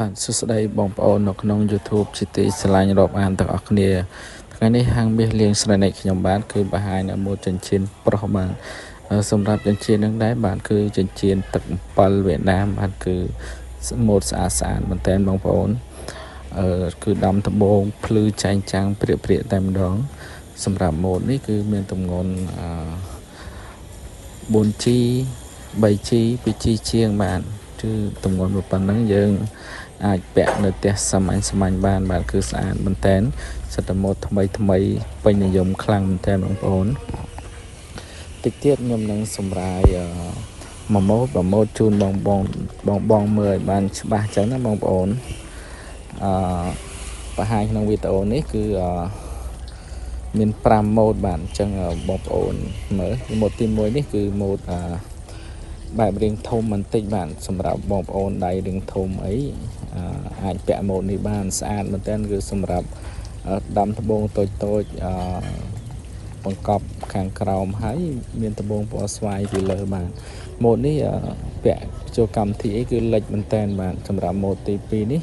បាទសួស្តីបងប្អូននៅក្នុង YouTube ជាទីស្រឡាញ់រាប់អានទាំងអស់គ្នាថ្ងៃនេះហាងមាសលៀងស្រណែកខ្ញុំបាទគឺបង្ហាញនៅម៉ូដចិញ្ចៀនប្រុសបាទសម្រាប់ចិញ្ចៀននឹងដែរបាទគឺចិញ្ចៀនទឹក7វៀតណាមបាទគឺម៉ូដស្អាតមែនតើបងប្អូនគឺដំដំបងភ្លឺចែងចាំងព្រាកតែម្ដងសម្រាប់ម៉ូដនេះគឺមានទម្ងន់4G 3G 2G ជាងបាទគឺទម្ងន់ប៉ុណ្ណឹងយើងអាចពាក់នៅផ្ទះសាមញ្ញបានបាទគឺស្អាតមែនតើសិតតែម៉ូដថ្មីពេញនិយមខ្លាំងមែនតើបងប្អូនតិចទៀតខ្ញុំនឹងសម្រាយមួយម៉ូដជូនបងមើលឲ្យបានច្បាស់ចឹងណាបងប្អូនបង្ហាញក្នុងវីដេអូនេះគឺមាន5ម៉ូដបាទអញ្ចឹងបងប្អូនមើលម៉ូដទី1នេះគឺម៉ូដបែបរាងធំបន្តិចបាទសម្រាប់បងប្អូនដៃរាងធំអីអាចពាក់ម៉ូដនេះបានស្អាតមែនទែនគឺសម្រាប់ដាំត្បូងតូចបង្កប់ខាងក្រោមហើយមានត្បូងពណ៌ស្វាយពីលើបាទម៉ូដនេះពាក់ចូលកម្មវិធីអីគឺលិចមែនទែនបាទសម្រាប់ម៉ូដទី2នេះ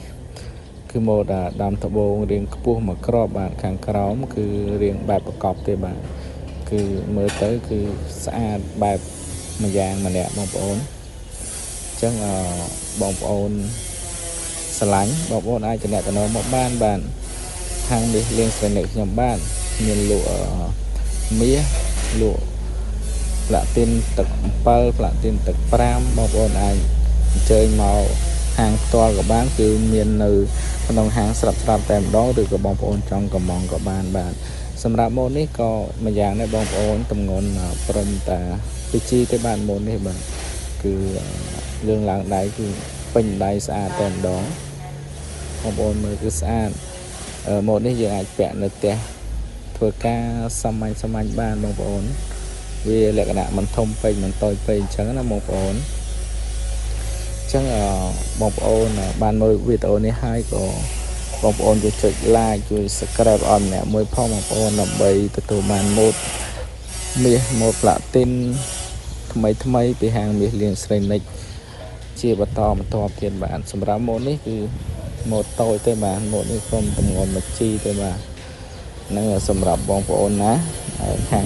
គឺម៉ូដដាំត្បូងរាងខ្ពស់មួយគ្រាប់បាទខាងក្រោមគឺរាងបែបបង្កប់ទេបាទគឺមើលទៅគឺស្អាតបែបម្យ៉ាងម្នាក់បងប្អូនអញ្ចឹងបងប្អូនស្រឡាញ់បងប្អូនអាចតំណតំណមកបានហាងនេះលៀងស្រណែកខ្ញុំបានមានលក់មាសលក់ផ្លាទីនទឹក7ផ្លាទីនទឹក5បងប្អូនអាចអញ្ជើញមកហាងផ្ទាល់ក៏បានគឺមាននៅក្នុងហាងស្រាប់តែម្ដងឬក៏បងប្អូនចង់កំងក៏បានបាទសម្រាប់ម៉ូដនេះក៏មួយយ៉ាងដែរបងប្អូនទម្ងន់ព្រមតា 2G ទេបាទម៉ូដនេះបាទគឺយើងឡើងដៃគឺពេញដៃស្អាតតែម្ដងបងប្អូនមើលគឺស្អាតម៉ូដនេះយើងអាចពាក់នៅផ្ទះធ្វើការសាមញ្ញបានបងប្អូនវាលក្ខណៈមិនធំពេកមិនតូចពេកអញ្ចឹងណាបងប្អូនអញ្ចឹងបងប្អូនបានមើលវីដេអូនេះហើយក៏បងប្អូនជួយចុច like ជួយ subscribe ឲ្យម្នាក់មួយផងបងប្អូនដើម្បីទទួលបានម៉ូដមាសម៉ូដផ្លាទីនថ្មីពីហាងមាសលៀងស្រណែកជាបន្តទៀតបាទសម្រាប់ម៉ូដនេះគឺម៉ូដតូចទេបាទម៉ូដនេះក្រុមទម្ងន់ 1G ទេបាទនឹងសម្រាប់បងប្អូនណាខាង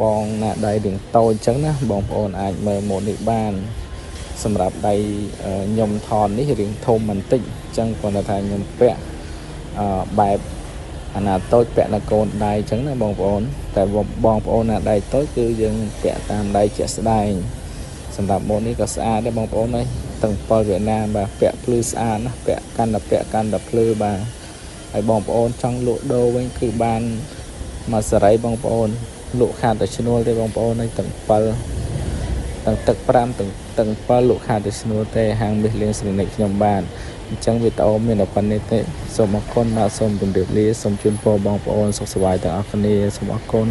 បងណាដៃរៀងតូចអញ្ចឹងណាបងប្អូនអាចមើលម៉ូដនេះបានសម្រាប់ដៃខ្ញុំថននេះរៀងធំបន្តិចអញ្ចឹងគាត់ថាខ្ញុំពាក់បែបអាណាតូចពាក់នៅកូនដៃអញ្ចឹងណាបងប្អូនតែបងប្អូនណាដៃតូចគឺយើងពាក់តាមដៃជាក់ស្ដែងសម្រាប់ម៉ូដនេះក៏ស្អាតដែរបងប្អូនហើយទាំង7វៀតណាមបាទពាក់ភ្លឺស្អាតណាពាក់កាន់តែភ្លឺបាទហើយបងប្អូនចង់លក់ដូរវិញគឺបានមកសេរីបងប្អូនលក់ខាតតែឈ្នួលទេបងប្អូនហើយទាំង7ទាំងទឹក5ទាំង7លក់ខាតតែឈ្នួលទេហាងមាសលៀងស្រណែកខ្ញុំបានអញ្ចឹងវីដេអូមានតែប៉ុណ្្នេះទេសូមអរគុណបាទសូមជម្រាបលាសូមជូនពរបងប្អូនសុខសប្បាយទាំងអស់គ្នាសូមអរគុណ